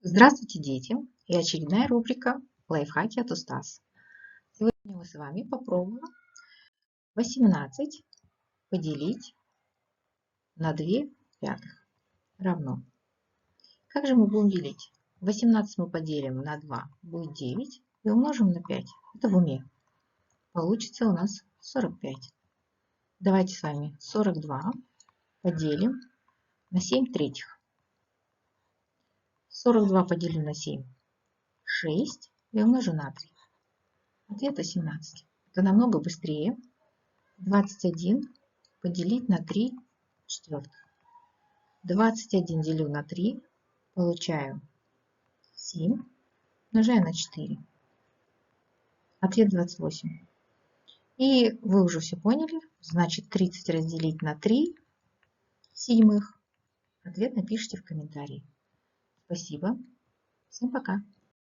Здравствуйте, дети! И очередная рубрика «Лайфхаки от Устаз». Сегодня мы с вами попробуем 18 поделить на 2 пятых равно. Как же мы будем делить? 18 мы поделим на 2, будет 9, и умножим на 5. Это в уме. Получится у нас 45. Давайте с вами 42 поделим на 7 третьих. 42 поделим на 7. 6 и умножу на 3. Ответ 18. Это намного быстрее. 21 поделить на 3 четвертых. 21 делю на 3, получаю 7, умножаю на 4. Ответ 28. И вы уже все поняли, значит 30 разделить на 3 седьмых. Ответ напишите в комментарии. Спасибо. Всем пока.